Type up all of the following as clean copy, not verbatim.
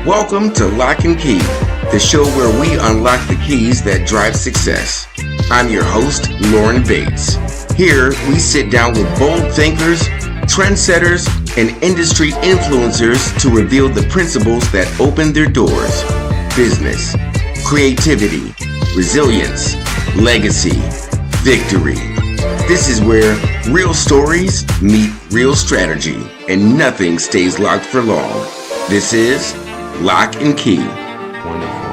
Welcome to Lock and Key, the show where we unlock the keys that drive success. I'm your host, Louren Bates. Here, we sit down with bold thinkers, trendsetters, and industry influencers to reveal the principles that open their doors. Business, creativity, resilience, legacy, victory. This is where real stories meet real strategy, and nothing stays locked for long. This is Lock and Key. Wonderful.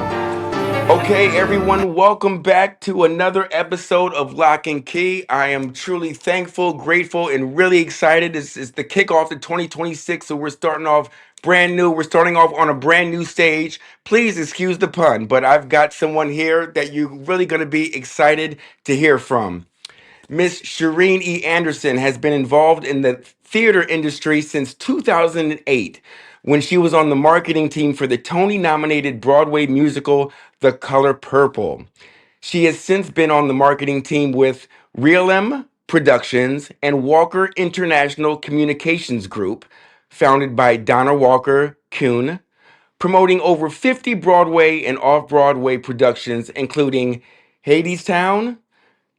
Okay, everyone, welcome back to another episode of Lock and Key. I am truly thankful, grateful, and really excited. It's the kickoff to 2026, so we're starting off brand new. We're starting off on a brand new stage. Please excuse the pun, but I've got someone here that you're really going to be excited to hear from. Miss Cherine E. Anderson has been involved in the theater industry since 2008 when she was on the marketing team for the Tony-nominated Broadway musical The Color Purple. She has since been on the marketing team with Real M Productions and Walker International Communications Group, founded by Donna Walker Kuhn, promoting over 50 Broadway and off-Broadway productions, including Hadestown,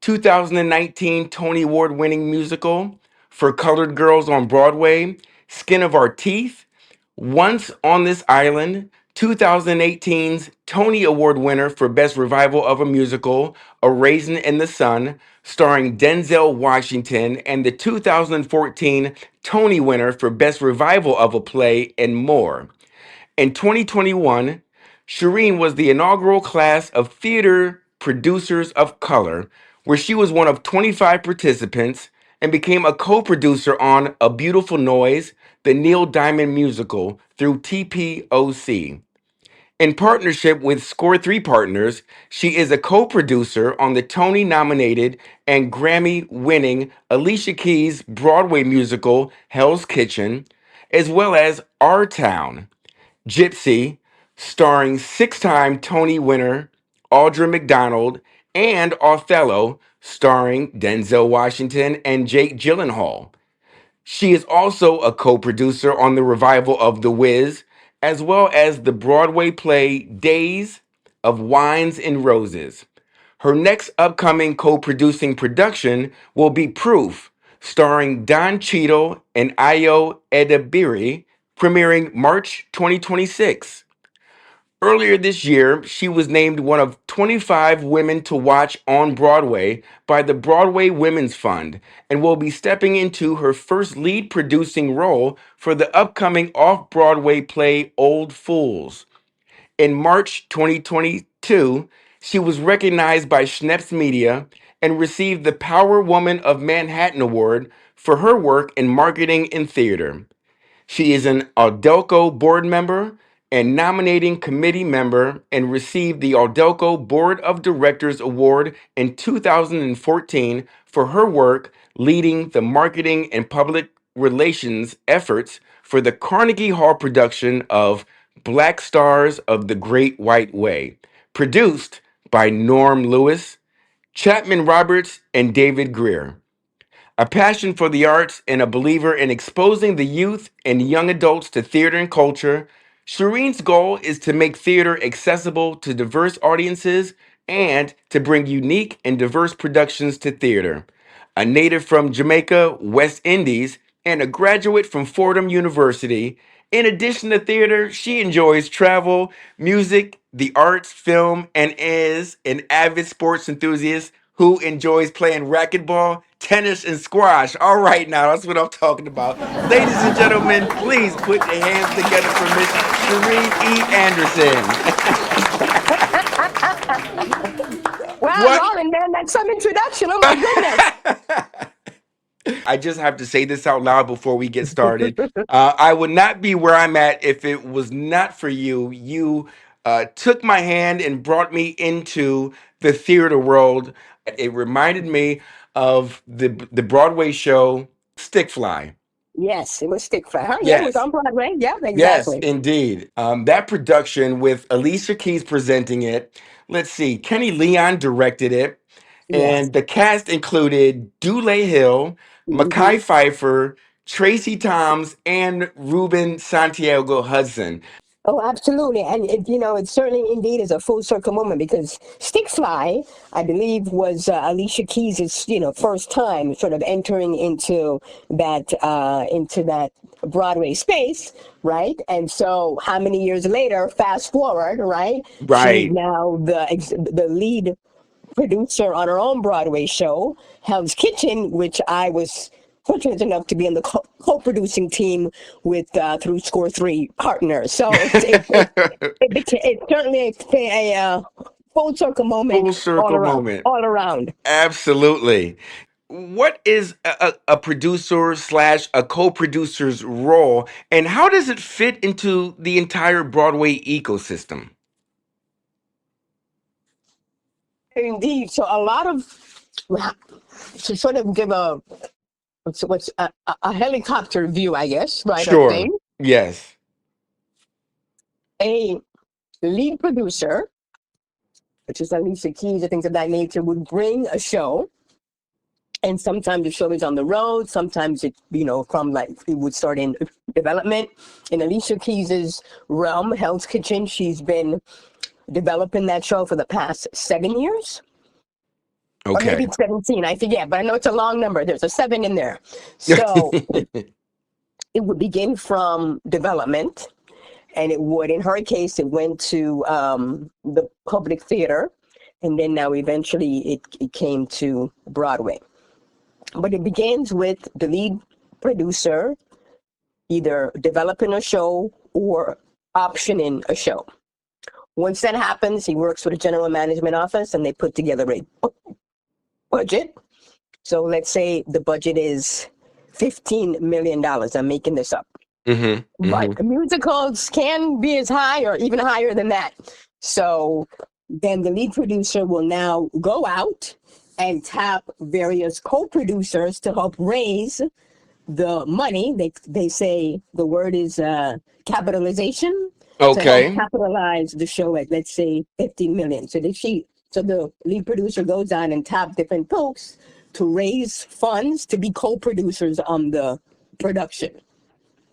2019 Tony Award winning musical for colored girls on Broadway, Skin of Our Teeth, Once on This Island, 2018's Tony Award winner for Best Revival of a Musical, A Raisin in the Sun, starring Denzel Washington, and the 2014 Tony winner for Best Revival of a Play, and more. In 2021, Cherine was the inaugural class of Theater Producers of Color, where she was one of 25 participants and became a co producer on A Beautiful Noise, the Neil Diamond musical, through TPOC. In partnership with Score 3 Partners, she is a co producer on the Tony nominated and Grammy winning Alicia Keys' Broadway musical, Hell's Kitchen, as well as Our Town, Gypsy, starring six-time Tony winner Audra McDonald, and Othello, starring Denzel Washington and Jake Gyllenhaal. She is also a co-producer on the revival of The Wiz, as well as the Broadway play Days of Wines and Roses. Her next upcoming co-producing production will be Proof, starring Don Cheadle and Ayo Edebiri, premiering March 2026. Earlier this year, she was named one of 25 women to watch on Broadway by the Broadway Women's Fund and will be stepping into her first lead producing role for the upcoming off-Broadway play Old Fools. In March 2022, she was recognized by Schneps Media and received the Power Woman of Manhattan Award for her work in marketing and theater. She is an Aldelco board member and nominating committee member and received the Aldelco Board of Directors Award in 2014 for her work leading the marketing and public relations efforts for the Carnegie Hall production of Black Stars of the Great White Way, produced by Norm Lewis, Chapman Roberts, and David Greer. A passion for the arts and a believer in exposing the youth and young adults to theater and culture, Cherine's goal is to make theater accessible to diverse audiences and to bring unique and diverse productions to theater. A native from Jamaica, West Indies, and a graduate from Fordham University, in addition to theater, she enjoys travel, music, the arts, film, and is an avid sports enthusiast who enjoys playing racquetball, tennis, and squash. All right, now that's what I'm talking about. Ladies and gentlemen, please put your hands together for Miss Cherine E. Anderson. Wow, What? Lauren, man, that's some introduction. Oh my goodness. I just have to say this out loud before we get started. I would not be where I'm at if it was not for you. You took my hand and brought me into the theater world. It reminded me of the Broadway show Stick Fly. Yes, it was Stick Fry. Huh? Yeah, it was Yes. on Broadway. Yeah, Yes, exactly. indeed. That production with Alicia Keys presenting it. Let's see, Kenny Leon directed it, Yes. and the cast included Dule Hill, Hmm. Mackay Pfeiffer, Tracy Toms, and Ruben Santiago Hudson. Oh, absolutely. And it certainly indeed is a full circle moment because Stick Fly, I believe, was Alicia Keys' first time sort of entering into that Broadway space, right? And so how many years later, fast forward, right? She's Right. now the lead producer on her own Broadway show, Hell's Kitchen, which I was fortunate enough to be on the co-producing team with through Score Three partners. So it's certainly a full circle moment Full circle moment. all around. Absolutely. What is a producer slash a co-producer's role, and how does it fit into the entire Broadway ecosystem? Indeed. So a lot of to sort of give what's a helicopter view, I guess, right, of Sure. things. Yes. A lead producer, which is Alicia Keys and things of that nature, would bring a show. And sometimes the show is on the road. Sometimes from like it would start in development. In Alicia Keys's realm, Hell's Kitchen, she's been developing that show for the past 7 years, or maybe Okay. 17. I forget, but I know it's a long number. There's a seven in there. So it would begin from development, and it would, in her case, it went to the public theater, and then now eventually it came to Broadway. But it begins with the lead producer either developing a show or optioning a show. Once that happens, he works with a general management office and they put together a budget. So let's say the budget is $15 million. I'm making this up. Hmm. But Hmm. musicals can be as high or even higher than that. So then the lead producer will now go out and tap various co-producers to help raise the money. They say the word is capitalization, to help Okay. capitalize the show at, let's say, 50 million. So the lead producer goes on and tap different folks to raise funds to be co-producers on the production.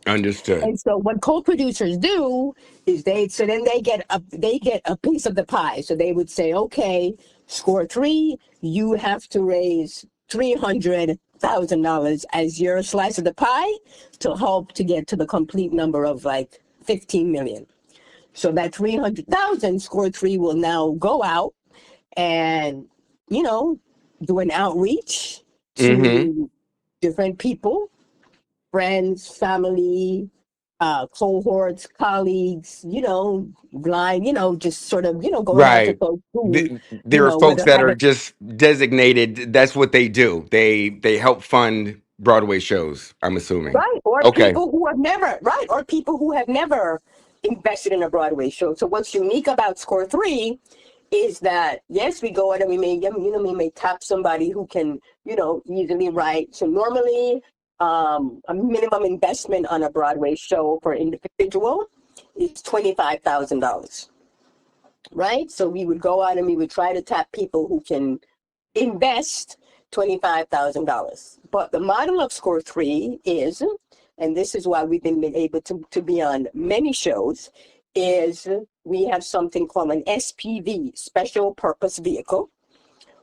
Understood. And so what co-producers do is they get a piece of the pie. So they would say, okay, Score Three, you have to raise $300,000 as your slice of the pie to help to get to the complete number of like 15 million. So that 300,000, Score Three will now go out and you know do an outreach Hmm. to different people, friends, family, cohorts, colleagues, blind, just sort of, going out to Right. folks who, There are folks whether that had are a, just designated. That's what they do. They help fund Broadway shows, I'm assuming. right, or Okay. people who have never, right, or people who have never invested in a Broadway show. So what's unique about Score Three is that, yes, we go out and we may tap somebody who can, easily write. So normally, a minimum investment on a Broadway show for an individual is $25,000. Right? So we would go out and we would try to tap people who can invest $25,000. But the model of Score Three is, and this is why we've been able to be on many shows, is we have something called an SPV, Special Purpose Vehicle,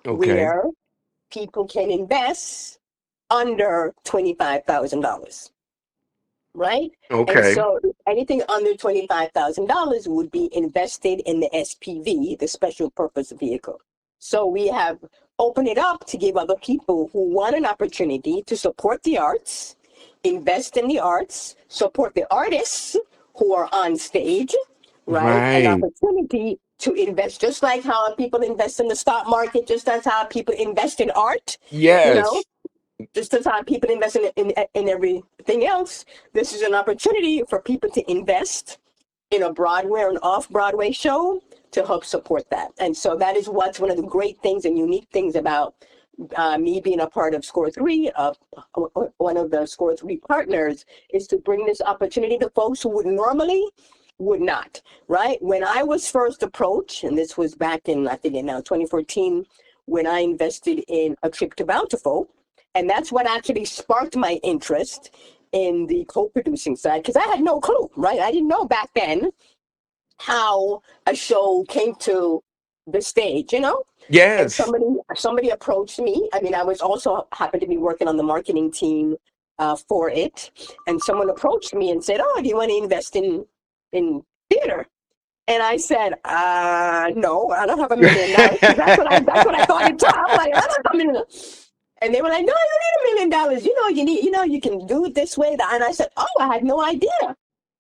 Okay. where people can invest under $25,000. Right? And Okay. so anything under $25,000 would be invested in the SPV, the special purpose vehicle. So we have opened it up to give other people who want an opportunity to support the arts, invest in the arts, support the artists who are on stage, right? An Right. opportunity to invest, just like how people invest in the stock market, just as how people invest in art, you know, Yes. just as how people invest in everything else. This is an opportunity for people to invest in a Broadway or an off-Broadway show to help support that. And so that is what's one of the great things and unique things about me being a part of Score Three, one of the Score Three partners, is to bring this opportunity to folks who would not, right? When I was first approached, and this was back in, I think, in now 2014, when I invested in A Trip to Bountiful, and that's what actually sparked my interest in the co-producing side, because I had no clue, right? I didn't know back then how a show came to the stage, you know? And Yes. somebody approached me. I mean, I was also happened to be working on the marketing team for it, and someone approached me and said, "Oh, do you want to invest in theater?" And I said, "No, I don't have $1 million." Because that's what I thought at the time. I'm like, I don't have $1 million. And they were like, "No, you need $1 million. You know, you can do it this way." And I said, "Oh, I had no idea."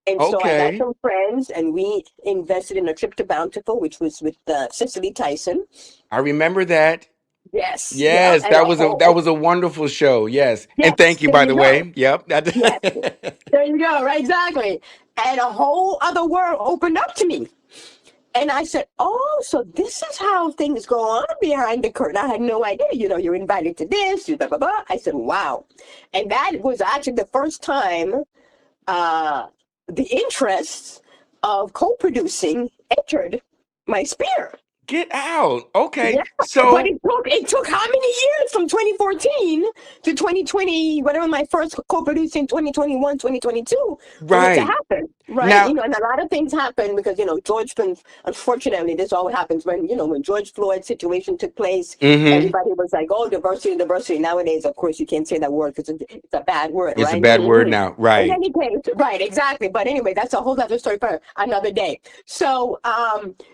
And so I got Okay. some friends, and we invested in a trip to Bountiful, which was with Cicely Tyson. I remember that. Yes, yeah, Yes, and a that whole was a wonderful show. Yes. And thank yes, you, there by you the go. way. Yep. Yes, there you go. Right, exactly. And a whole other world opened up to me. And I said, "Oh, so this is how things go on behind the curtain." I had no idea. You know, you're invited to this, you blah, blah, blah. I said, "Wow." And that was actually the first time uh, the interests of co-producing entered my sphere. Get out. Okay. Yeah, but So, it took how many years from 2014 to 2020, whatever my first co-producing 2021, 2022, for it to right. happen, right? Now, You know, and a lot of things happen because, you know, unfortunately, this all happens when, you know, when George Floyd's situation took place, mhm. everybody was like, "Oh, diversity, diversity." Nowadays, of course, you can't say that word because it's a bad word, It's a right? bad word now. In Right. any case, right, exactly. But anyway, that's a whole other story for another day. So,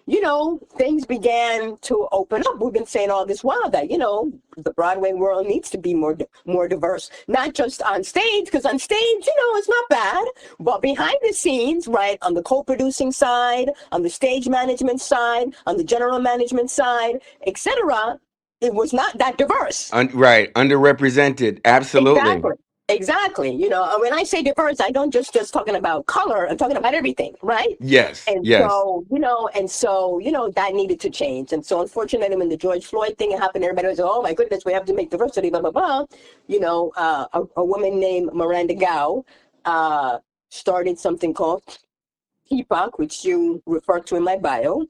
you know, things began to open up. We've been saying all this while that, you know, the Broadway world needs to be more diverse, not just on stage, because on stage, you know, it's not bad, but behind the scenes, right, on the co-producing side, on the stage management side, on the general management side, etc., it was not that diverse. Right. Underrepresented. Absolutely. Exactly. Exactly. You know, when I say diverse, I don't just talking about color. I'm talking about everything, right? Yes. And Yes. so, you know, that needed to change. And so, unfortunately, when the George Floyd thing happened, everybody was, "Oh my goodness, we have to make diversity, blah blah blah." You know, a woman named Miranda Gow uh, started something called TPOC, which you refer to in my bio,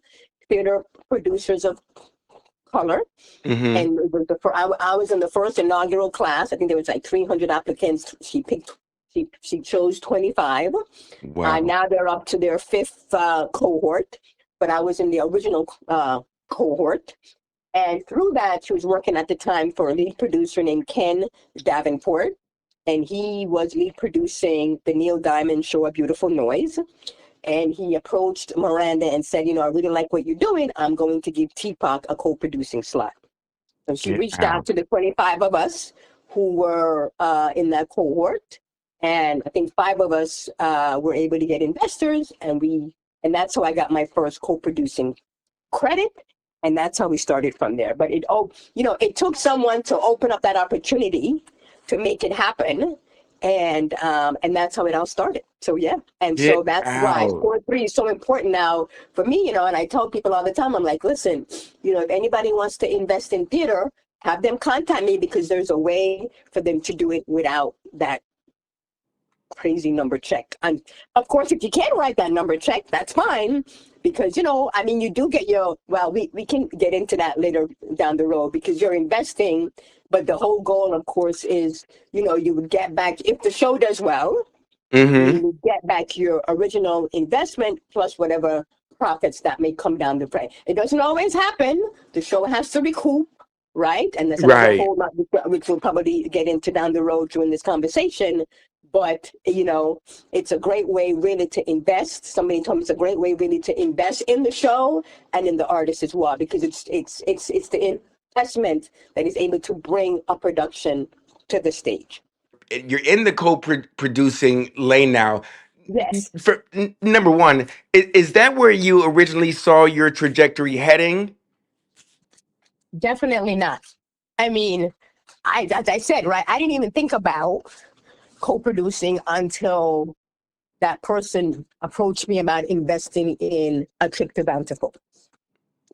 Theater Producers of Color. Mhm. And it was I was in the first inaugural class. I think there was like 300 applicants. She chose 25. Wow. Now they're up to their fifth cohort, but I was in the original cohort. And through that, she was working at the time for a lead producer named Ken Davenport. And he was lead producing the Neil Diamond show, A Beautiful Noise. And he approached Miranda and said, "You know, I really like what you're doing. I'm going to give TPOC a co-producing slot." So she Get reached out out. to the 25 of us who were in that cohort. And I think five of us were able to get investors. And that's how I got my first co-producing credit. And that's how we started from there. But you know, it took someone to open up that opportunity to make it happen. And that's how it all started. So yeah. And so Get that's why out. Core 3 is so important now for me, you know, and I tell people all the time, I'm like, listen, you know, if anybody wants to invest in theater, have them contact me because there's a way for them to do it without that crazy number check. And of course, if you can't write that number check, that's fine. Because, you know, I mean, you do get well, we can get into that later down the road because you're investing. But the whole goal, of course, is, you know, you would get back, if the show does well, you Mhm. would get back your original investment plus whatever profits that may come down the pipe. It doesn't always happen. The show has to recoup, right? And there's another Right. whole lot which we'll probably get into down the road during this conversation. But you know, it's a great way really to invest. Somebody told me it's a great way really to invest in the show and in the artist as well, because it's the investment that is able to bring a production to the stage. You're in the co-producing lane now. Yes. For number one, is that where you originally saw your trajectory heading? Definitely not. I mean, as I said, right, I didn't even think about co-producing until that person approached me about investing in a trip to Bountiful.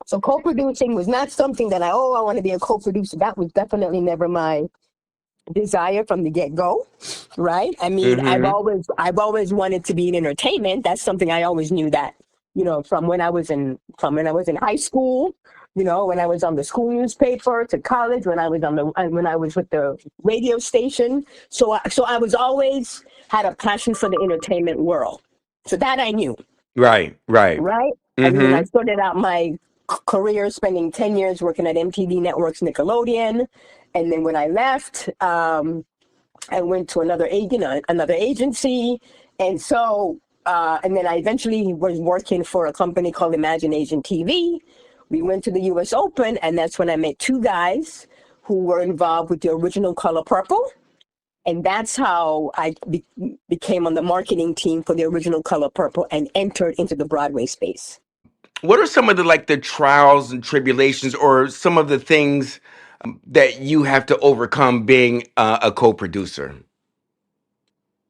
So co-producing was not something that I want to be a co-producer. That was definitely never my desire from the get-go, right? I mean, Mm-hmm. I've always wanted to be in entertainment. That's something I always knew that, you know, from when I was in high school, you know, when I was on the school newspaper to college, when I was with the radio station. So I was always had a passion for the entertainment world. So that I knew. Right. Right. right? I mean, I Mm-hmm. started out my career spending 10 years working at MTV Networks Nickelodeon. And then when I left, I went to another agency. And so, and then I eventually was working for a company called Imagination TV. We went to the US Open, and that's when I met two guys who were involved with the original Color Purple. And that's how became on the marketing team for the original Color Purple and entered into the Broadway space. What are some of the like the trials and tribulations, or some of the things that you have to overcome being a co-producer?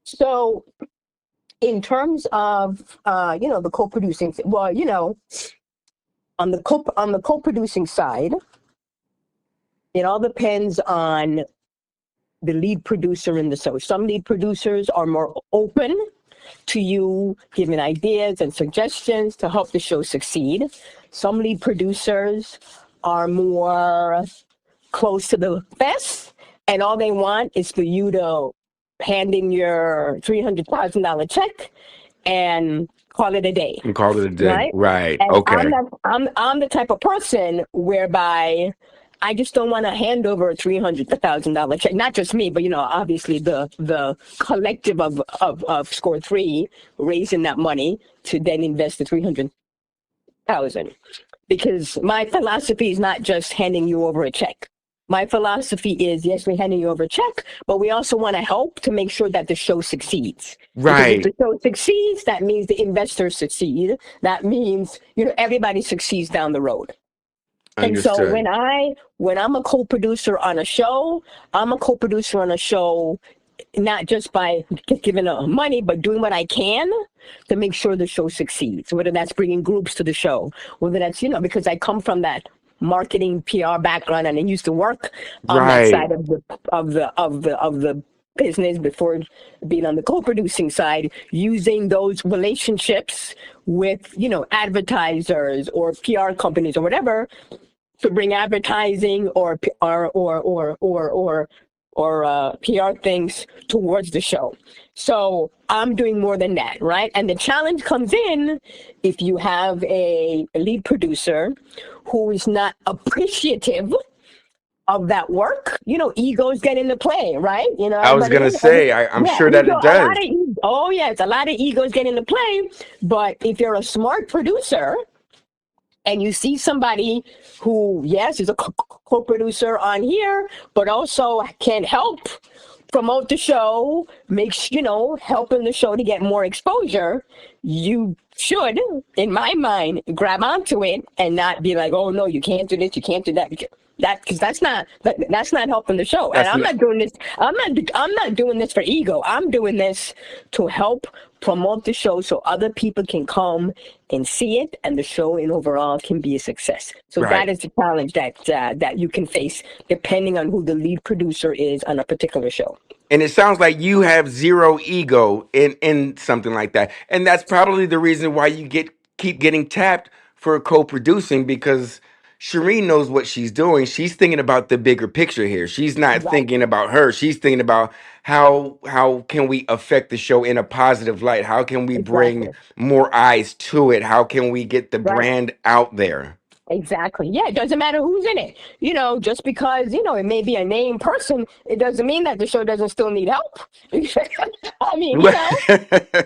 So, in terms of the co-producing, well, on the co-producing side, it all depends on the lead producer in the show. Some lead producers are more open to you giving ideas and suggestions to help the show succeed. Some lead producers are more close to the vest, and all they want is for you to hand in your $300,000 check and call it a day, And call it a day. right? Right. And Okay. I'm the type of person whereby I just don't want to hand over a $300,000 check. Not just me, but obviously the collective of Score Three raising that money to then invest the 300,000. Because my philosophy is not just handing you over a check. My philosophy is, yes, we're handing you over a check, but we also want to help to make sure that the show succeeds. Because if Right. the show succeeds, that means the investors succeed. That means, everybody succeeds down the road. And so Understood. when I'm a co-producer on a show, I'm a co-producer on a show not just by giving money, but doing what I can to make sure the show succeeds. Whether that's bringing groups to the show, whether that's because I come from that marketing PR background and I used to work on that Right. side of the business before being on the co-producing side, using those relationships with advertisers or PR companies or whatever to bring advertising or PR things towards the show. So I'm doing more than that, right? And the challenge comes in if you have a lead producer who is not appreciative of that work. Egos get into play, right? I was gonna say, I'm Yeah, sure that ego, it a lot does. of oh yeah, it's a lot of egos get into play. But if you're a smart producer and you see somebody who, yes, is a co-producer on here, but also can help promote the show, makes, helping the show to get more exposure, you should, in my mind, grab onto it and not be like, oh no, you can't do this, you can't do that. Because that's not helping the show. And That's I'm not, not doing this. I'm not doing this for ego. I'm doing this to help promote the show so other people can come and see it, and the show in overall can be a success. So that right. is the challenge that you can face depending on who the lead producer is on a particular show. And it sounds like you have zero ego in something like that, and that's probably the reason why you keep getting tapped for co-producing, because Cherine knows what she's doing. She's thinking about the bigger picture here. She's not Right. thinking about her. She's thinking about how can we affect the show in a positive light? How can we bring Exactly. more eyes to it? How can we get the Right. brand out there? Exactly. Yeah, it doesn't matter who's in it. Just because, it may be a named person, it doesn't mean that the show doesn't still need help. I mean,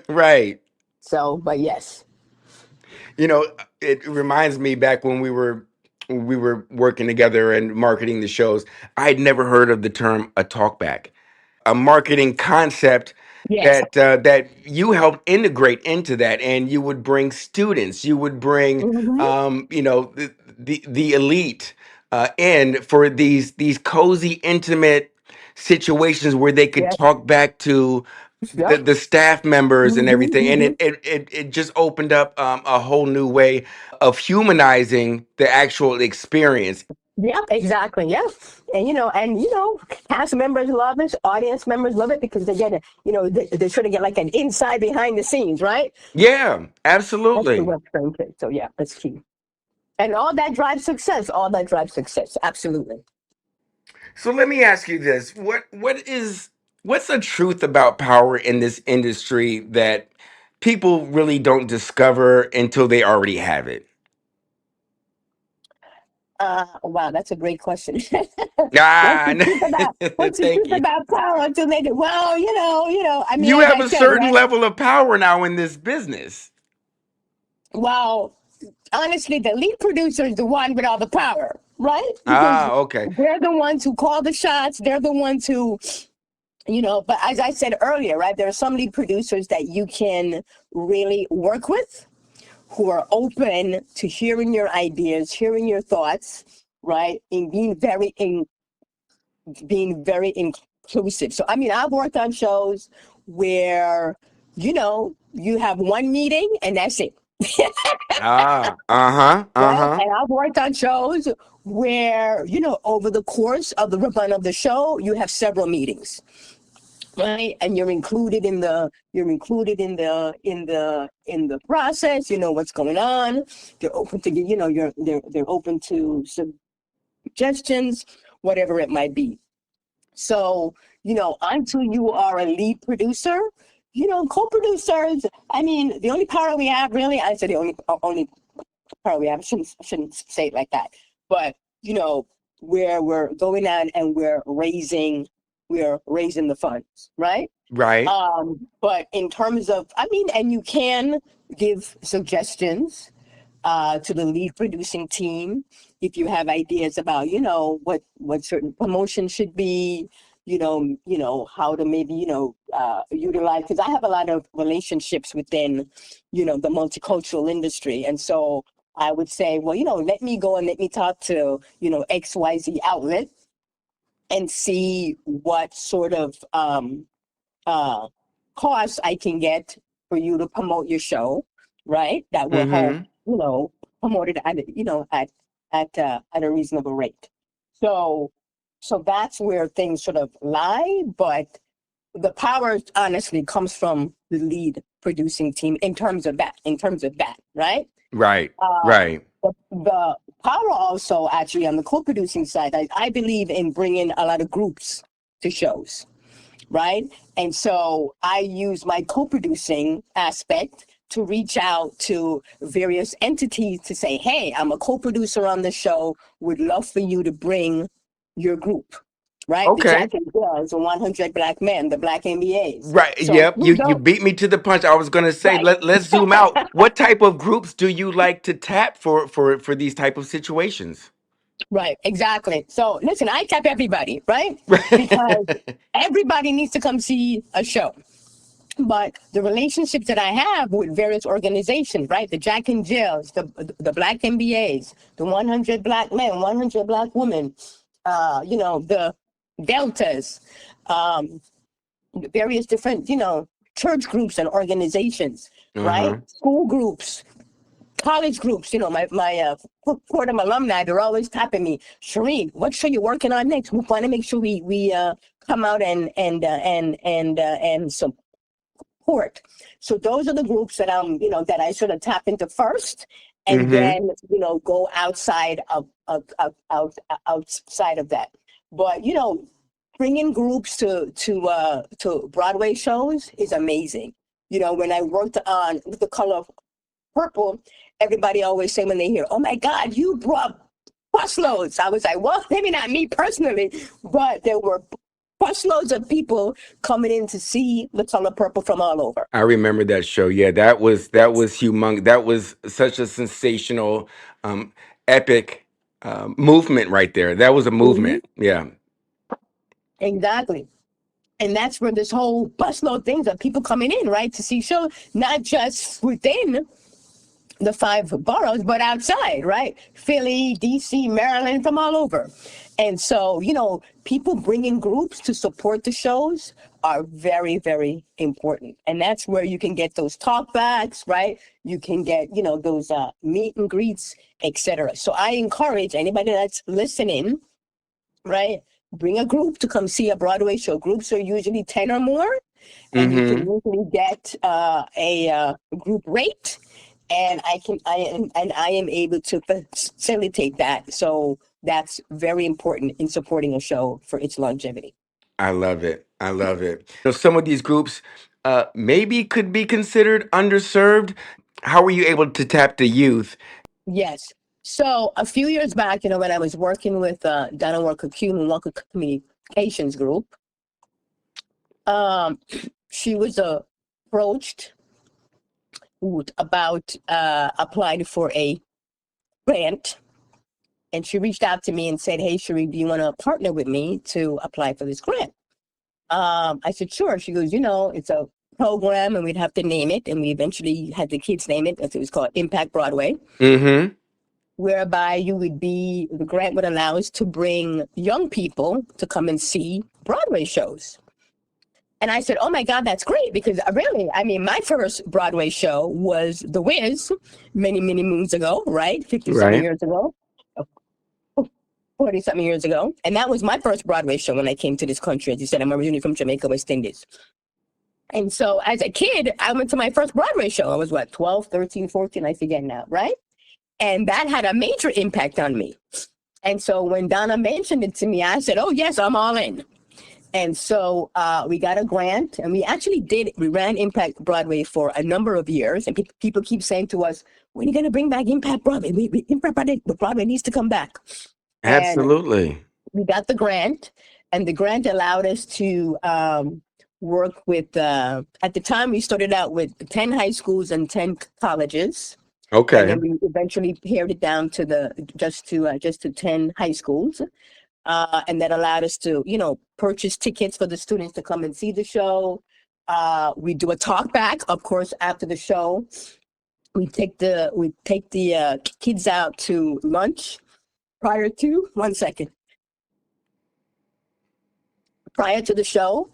Right. So, but yes. You know, it reminds me back when we were working together and marketing the shows. I had never heard of the term a talkback, a marketing concept Yes. that you helped integrate into that, and you would bring students, you would bring Hmm. the elite in for these cozy, intimate situations where they could Yes. talk back to Yep. the staff members and Hmm. everything, and Hmm. it just opened up a whole new way of humanizing the actual experience. Yep. Exactly. Yes. And cast members love it, audience members love it because they get it. They sort of get like an inside behind the scenes, right? Yeah, That's the absolutely. web frame kit. So yeah, that's key. And all that drives success. All that drives success. Absolutely. So let me ask you this: what's the truth about power in this industry that people really don't discover until they already have it? Wow, that's a great question. Ah, What's the thank truth you. about power to make it? Well, I mean, You as have I a said, certain right? level of power now in this business. Well, honestly, the lead producer is the one with all the power, right? Because Ah, okay. they're the ones who call the shots. They're the ones who, but as I said earlier, right, there are some lead producers that you can really work with who are open to hearing your ideas, hearing your thoughts, right, and being very inclusive. So, I mean, I've worked on shows where, you have one meeting and that's it. Ah, uh-huh, Right. uh-huh. And I've worked on shows where, over the course of the run of the show, you have several meetings. Right. And you're included in the process, what's going on. They're open to, they're open to suggestions, whatever it might be. So, until you are a lead producer, co-producers, I mean, the only power we have really, I said the only power we have, I shouldn't say it like that. But, where we're going out and we're raising the funds, right? Right, But in terms of, I mean, and you can give suggestions to the lead producing team if you have ideas about what certain promotions should be, how to maybe utilize, because I have a lot of relationships within the multicultural industry, and so I would say, well, let me go and let me talk to XYZ outlet and see what sort of uh, costs I can get for you to promote your show, right? That will help, mm-hmm. promote it at a reasonable rate. So, so that's where things sort of lie, but the power honestly comes from the lead producing team in terms of that, right? Right, Uh, right. the power also actually on the co-producing side, I believe in bringing a lot of groups to shows, right? And so I use my co-producing aspect to reach out to various entities to say, hey, I'm a co-producer on the show, would love for you to bring your group, right? The Okay. Jack and Jills, the 100 Black Men, the Black MBAs. Right. So Yep. through You those, beat me to the punch. I was gonna say, right. let's zoom out. What type of groups do you like to tap for these type of situations? Right, exactly. So listen, I tap everybody, right? Because everybody needs to come see a show. But the relationships that I have with various organizations, right? The Jack and Jills, the Black MBAs, the 100 Black Men, 100 Black Women, the Deltas, um, various different, church groups and organizations, right? Uh-huh. School groups, college groups, my Fordham alumni, they're always tapping me, Cherine, what show you working on next? We want to make sure we come out and support. So those are the groups that that I sort of tap into first, and Mm-hmm. then go outside of that. But bringing groups to Broadway shows is amazing. When I worked on With the Color Purple, everybody always say when they hear, "Oh my God, you brought busloads." I was like, well, maybe not me personally, but there were busloads of people coming in to see The Color Purple from all over. I remember that show. Yeah, that was humongous. That was such a sensational, um, epic movement right there. That was a Mhm. movement. Yeah. Exactly. And that's where this whole busload things of people coming in, right, to see shows, not just within the five boroughs, but outside, right? Philly, DC, Maryland, from all over. And so, people bringing groups to support the shows are very, very important. And that's where you can get those talkbacks, right? You can get, those meet and greets, etc. So I encourage anybody that's listening, right? Bring a group to come see a Broadway show. Groups are usually 10 or more, and you can Mm-hmm. usually get a group rate, and I am able to facilitate that. So that's very important in supporting a show for its longevity. I love it. I love it. Some of these groups, maybe could be considered underserved. How were you able to tap the youth? Yes. So a few years back, when I was working with Donna Walker Kuhn and Walker Communications Group, um, she was approached about applying for a grant. And she reached out to me and said, "Hey, Cherine, do you want to partner with me to apply for this grant?" I said, "Sure." She goes, "It's a program and we'd have to name it." And we eventually had the kids name it. It was called Impact Broadway, Mm-hmm. whereby the grant would allow us to bring young people to come and see Broadway shows. And I said, "Oh my God, that's great." Because really, I mean, my first Broadway show was The Wiz many, many moons ago, right? 50 something Right. years ago, 40 something years ago. And that was my first Broadway show when I came to this country. As you said, I'm originally from Jamaica, West Indies. And so as a kid, I went to my first Broadway show. I was 12, 13, 14, I forget now, right? And that had a major impact on me. And so when Donna mentioned it to me, I said, "Oh, yes, I'm all in." And so we got a grant, and we ran Impact Broadway for a number of years. And people keep saying to us, "When are you going to bring back Impact Broadway? Impact Broadway needs to come back." And Absolutely. we got the grant, and the grant allowed us to work with, at the time, we started out with 10 high schools and 10 colleges. And Okay. then we eventually pared it down to just to 10 high schools. And that allowed us to, purchase tickets for the students to come and see the show. We do a talk back, of course, after the show. We take the kids out to lunch one second, prior to the show.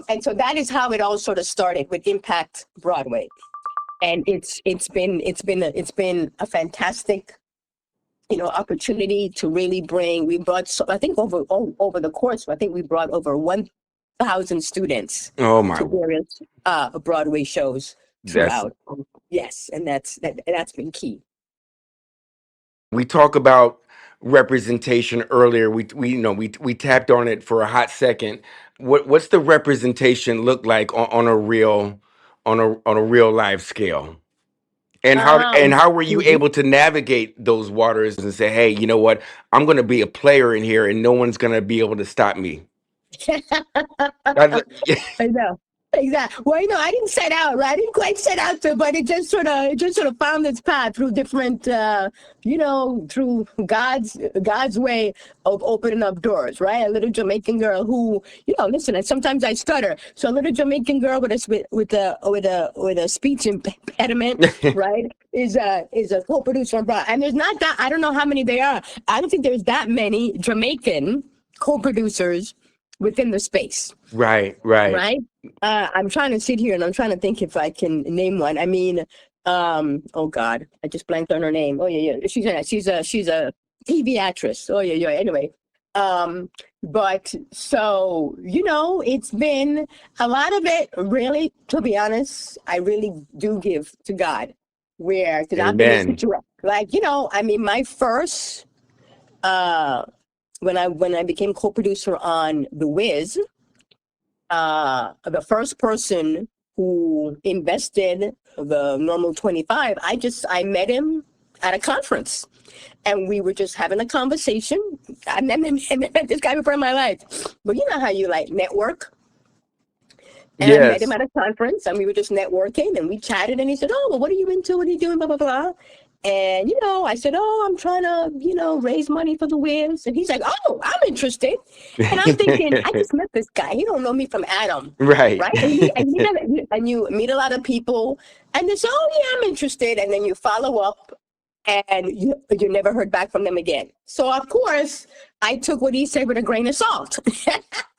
And so that is how it all sort of started with Impact Broadway. And it's been a fantastic opportunity to really bring. We brought, I think over the course, I think we brought over 1,000 students Oh my. to various Broadway shows That's throughout. Yes, and that's been key. we talk about representation earlier. We tapped on it for a hot second. What's the representation look like on a real on a real life scale? And how were you Mhm. able to navigate those waters and say, hey, you know what? I'm going to be a player in here, and no one's going to be able to stop me. That's- I know. Exactly. Well, I didn't set out, right? I didn't quite set out to, but it just sort of found its path through different, through God's way of opening up doors, right? A little Jamaican girl who, listen, and sometimes I stutter. So a little Jamaican girl with a speech impediment, right, is a co-producer on Broadway. And there's not that, I don't know how many there are. I don't think there's that many Jamaican co-producers within the space. right, right. Right? I'm trying to sit here and I'm trying to think if I can name one. I mean, oh God, I just blanked on her name. Oh yeah, yeah. She's a TV actress. Oh yeah, yeah. Anyway, but so it's been a lot of it. Really, to be honest, I really do give to God, because I've been in Amen. situation I mean, my first when I became co-producer on The Wiz. The first person who invested the normal 25, I met him at a conference, and we were just having a conversation. I met this guy before in my life, but you know how you network. And I met him Yes. at a conference, and we were just networking, and we chatted, and he said, "Oh, well, what are you into? What are you doing? Blah, blah, blah." And, I said, "Oh, I'm trying to, raise money for the Wiz." And he's like, "Oh, I'm interested." And I'm thinking, I just met this guy. He don't know me from Adam, Right. right? And you meet a lot of people, and they say, "Oh, yeah, I'm interested." And then you follow up, and you never heard back from them again. So, of course, I took what he said with a grain of salt.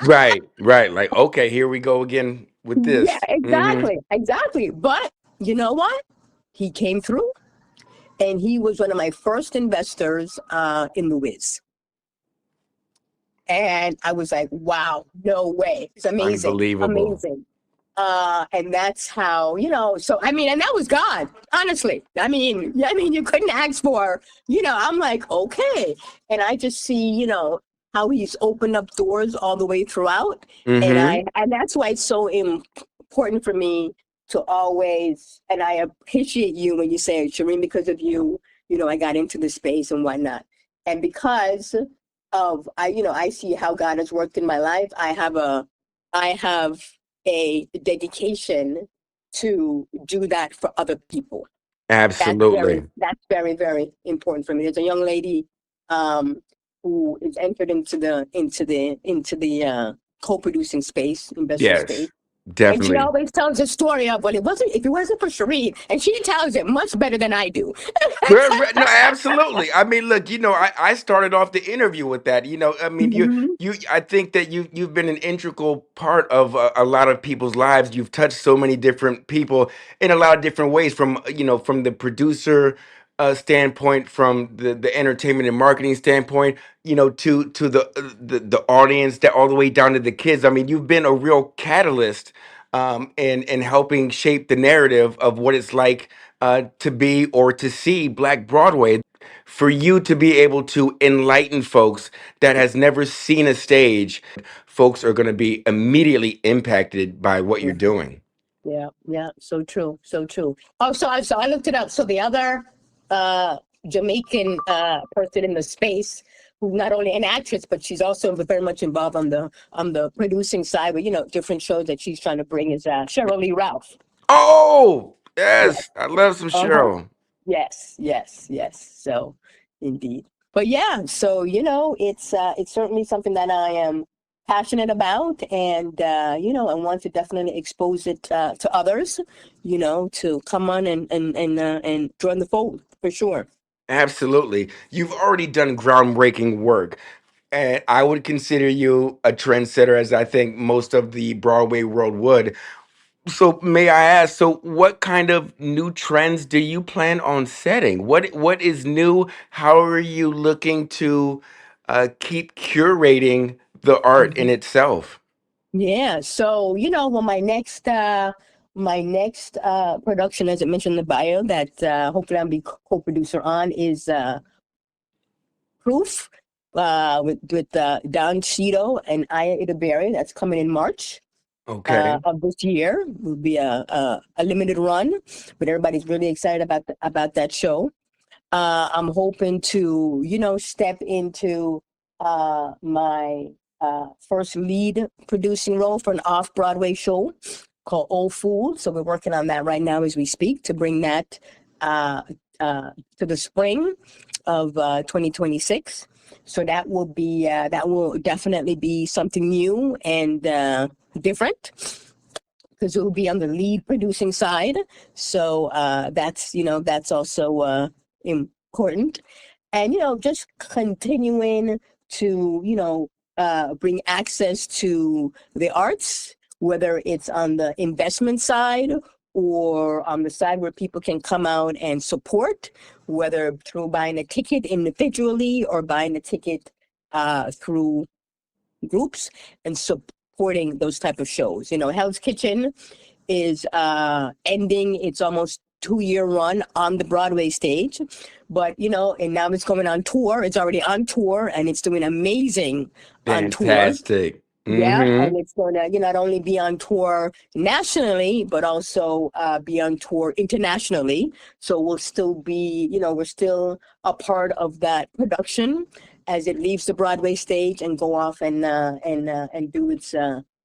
Right, right. Like, okay, here we go again with Yeah, this. Hmm. exactly, exactly. But you know what? He came through, and he was one of my first investors in the Wiz. And I was like, "Wow, no way! It's amazing, Unbelievable. amazing." And that's how So I mean, and that was God, honestly. I mean, you couldn't ask for. I'm like, okay, and I just see, how He's opened up doors all the way throughout, and Hmm. that's why it's so important for me to always, and I appreciate you when you say, Cherine, because of you, I got into the space and whatnot. And because of, I see how God has worked in my life. I have a dedication to do that for other people. Absolutely. That's very, very important for me. There's a young lady um, who is entered into the co-producing space, investor space. Yes, And she definitely. always tells a story of, well, if it wasn't for Cherine, and she tells it much better than I do. No, absolutely. I mean, look, I started off the interview with that. I mean, Mhm. I think that you've been an integral part of a lot of people's lives. You've touched so many different people in a lot of different ways, from from the producer standpoint, from the entertainment and marketing standpoint, to the audience, that all the way down to the kids. I mean, you've been a real catalyst in helping shape the narrative of what it's like to be or to see Black Broadway. For you to be able to enlighten folks that has never seen a stage, folks are going to be immediately impacted by what you're doing. Yeah, yeah, so true, so true. Oh, so I looked it up. So the other uh Jamaican person in the space, who not only an actress, but she's also very much involved on the producing side with different shows that she's trying to bring, is Cheryl Lee Ralph. Oh, Yeah. yes. I love some Uh-huh. Cheryl. Yes, yes, yes. So indeed. But yeah, so it's certainly something that I am passionate about, and I want to definitely expose it to others, to come on and join the fold for sure. Absolutely. You've already done groundbreaking work. And I would consider you a trendsetter, as I think most of the Broadway world would. So may I ask, so what kind of new trends do you plan on setting? What is new? How are you looking to keep curating the art in Mhm. itself? Yeah. So, well, my next production, as I mentioned in the bio, that hopefully I'll be co-producer on, is Proof, with Don Cheeto and Aya Idaberry. That's coming in March Okay. of this year. Will be a limited run, but everybody's really excited about that show. I'm hoping to, step into my first lead producing role for an off-Broadway show called Old Fool. So we're working on that right now as we speak, to bring that uh, to the spring of 2026. So that will definitely be something new and different, because it will be on the lead producing side. So that's also important. And just continuing to bring access to the arts, whether it's on the investment side or on the side where people can come out and support, whether through buying a ticket individually or buying a ticket through groups, and supporting those type of shows. Hell's Kitchen is ending its almost 2-year run on the Broadway stage, but and now it's going on tour. It's already on tour, and it's doing amazing on tour. Fantastic. Yeah, Mm-hmm. and it's going to not only be on tour nationally, but also be on tour internationally. So we'll still be, we're still a part of that production as it leaves the Broadway stage and go off and do its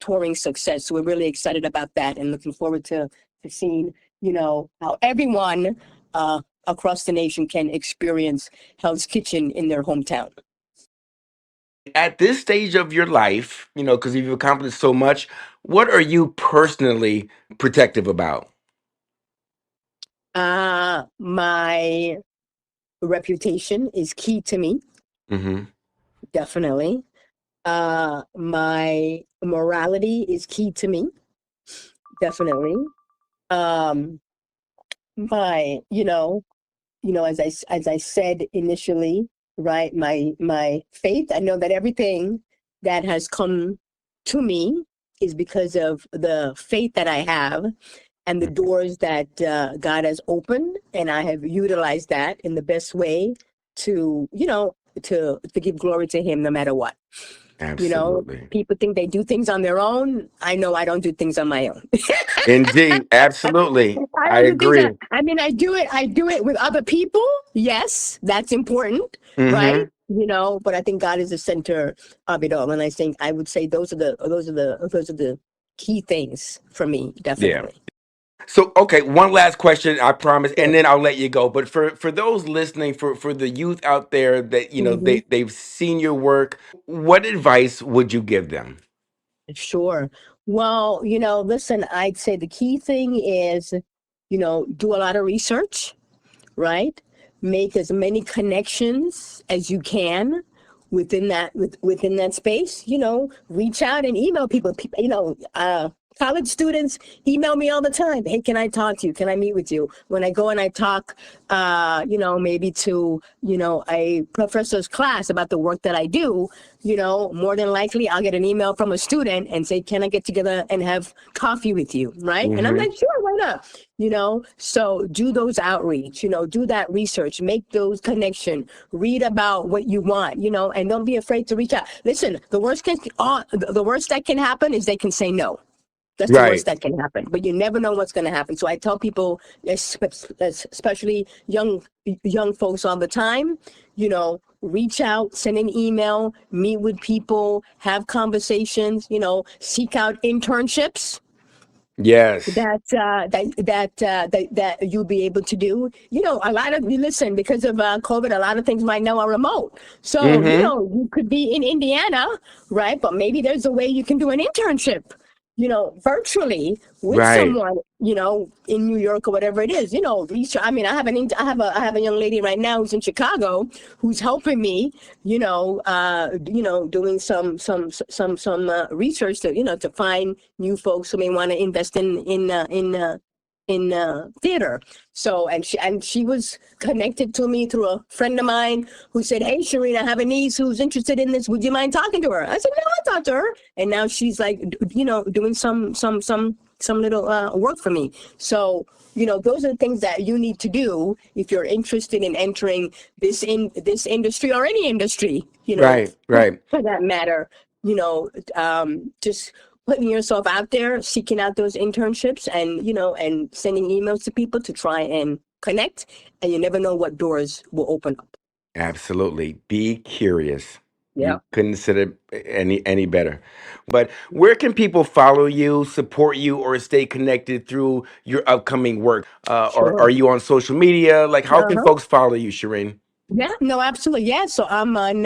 touring success. So we're really excited about that, and looking forward to seeing, how everyone across the nation can experience Hell's Kitchen in their hometown. At this stage of your life, because you've accomplished so much, what are you personally protective about? My reputation is key to me, Mm-hmm. definitely. My morality is key to me, definitely. Um, my, as I said initially, right? My faith. I know that everything that has come to me is because of the faith that I have and the doors that God has opened, and I have utilized that in the best way to, to give glory to Him no matter what. You know, Absolutely. people think they do things on their own. I know I don't do things on my own. Indeed. Absolutely. I I don't do things. agree. I mean, I do it. I do it with other people. Yes, that's important, right? Mm-hmm. You know, but I think God is the center of it all, and I would say those are the key things for me, Yeah. definitely. So, okay, one last question, I promise, and Sure. then I'll let you go. But for those listening, for the youth out there that Hmm. they've seen your work, what advice would you give them? Sure. Well, listen, I'd say the key thing is, do a lot of research, right? Make as many connections as you can within that space. Reach out and email people. College students email me all the time. Hey, can I talk to you? Can I meet with you? When I go and I talk, maybe to a professor's class about the work that I do, more than likely I'll get an email from a student and say, can I get together and have coffee with you? Right? And I'm Mm-hmm. like, sure, why not? So do those outreach, do that research, make those connection, read about what you want, and don't be afraid to reach out. Listen, the worst that can happen is they can say no. That's the worst Right. that can happen, but you never know what's going to happen. So I tell people, especially young folks all the time, reach out, send an email, meet with people, have conversations, seek out internships Yes. that you'll be able to do. A lot of you listen because of COVID. A lot of things right now are remote, so Mm-hmm. you could be in Indiana, right? But maybe there's a way you can do an internship, virtually with Right. someone, in New York or whatever it is. I mean, I have a young lady right now who's in Chicago who's helping me, doing some research to find new folks who may want to invest in theater. So and she was connected to me through a friend of mine who said, "Hey, Cherine, I have a niece who's interested in this. Would you mind talking to her?" I said, "No, I'll talk to her." And now she's like, doing some little work for me. So those are the things that you need to do if you're interested in entering this industry or any industry. Right. Right. For that matter. Just putting yourself out there, seeking out those internships, and sending emails to people to try and connect. And you never know what doors will open up. Absolutely. Be curious. Yeah. You couldn't said it any better. But where can people follow you, support you, or stay connected through your upcoming work? Or are Sure. you on social media? Like, how can Uh-huh. folks follow you, Shireen? Yeah, no, absolutely. Yeah. So I'm on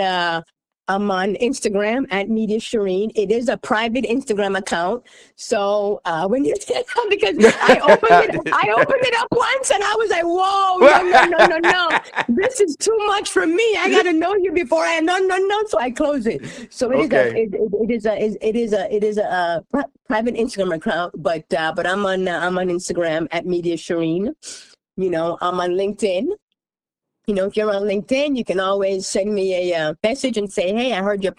Instagram at Media Shireen. It is a private Instagram account. So when you because I opened it up once and I was like, whoa, no, no, no, no, no. This is too much for me. I gotta know you before I no, no, no. So I close it. So it is a Okay. private Instagram account, but I'm on Instagram at Media Shireen. I'm on LinkedIn. If you're on LinkedIn, you can always send me a message and say, "Hey, I heard your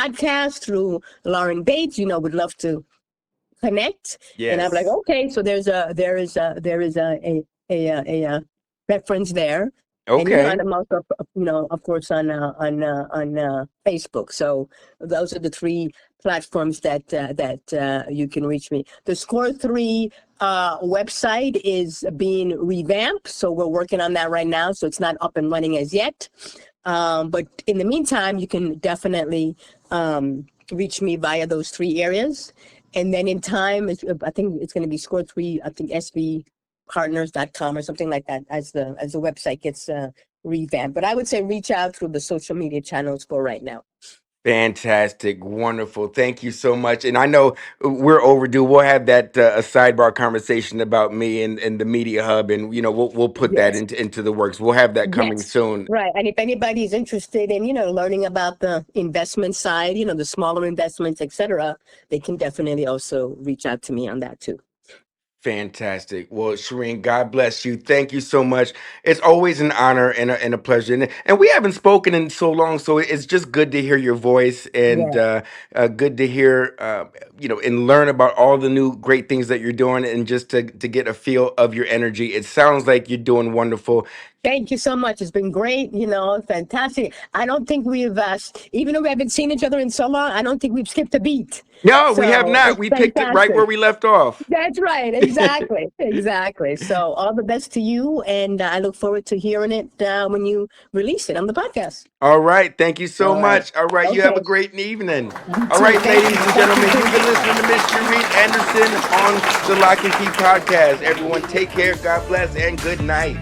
podcast through Lauren Bates. Would love to connect." And I'm like, Yes. "Okay." So there is a reference there, and Okay. and I'm also of course on Facebook. So those are the three platforms that you can reach me. The Score Three website is being revamped, so we're working on that right now. So it's not up and running as yet, but in the meantime, you can definitely reach me via those three areas. And then in time, I think it's going to be Score Three. I think svpartners.com or something like that as the website gets revamped. But I would say reach out through the social media channels for right now. Fantastic. Wonderful. Thank you so much. And I know we're overdue. We'll have that a sidebar conversation about me and the Media Hub, and we'll put that Yes. into the works. We'll have that coming Yes. soon. Right. And if anybody's interested in, learning about the investment side, the smaller investments, etc., they can definitely also reach out to me on that too. Fantastic. Well, Shireen, God bless you. Thank you so much. It's always an honor and a pleasure. And we haven't spoken in so long, so it's just good to hear your voice and Yeah. good to hear, and learn about all the new great things that you're doing and just to get a feel of your energy. It sounds like you're doing wonderful. Thank you so much. It's been great, fantastic. I don't think we've, even though we haven't seen each other in so long, I don't think we've skipped a beat. No, we have So not. it's We picked it right fantastic. where we left off. That's right. Exactly. Exactly. So all the best to you. And I look forward to hearing it when you release it on the podcast. All right. Thank you so All right. much. All right. You have a Okay. great evening. You All too. right, Thank ladies you. and Thank you gentlemen, you've been too. listening to Miss Cherine Anderson on the Lock and Key podcast. Everyone, take care. God bless and good night.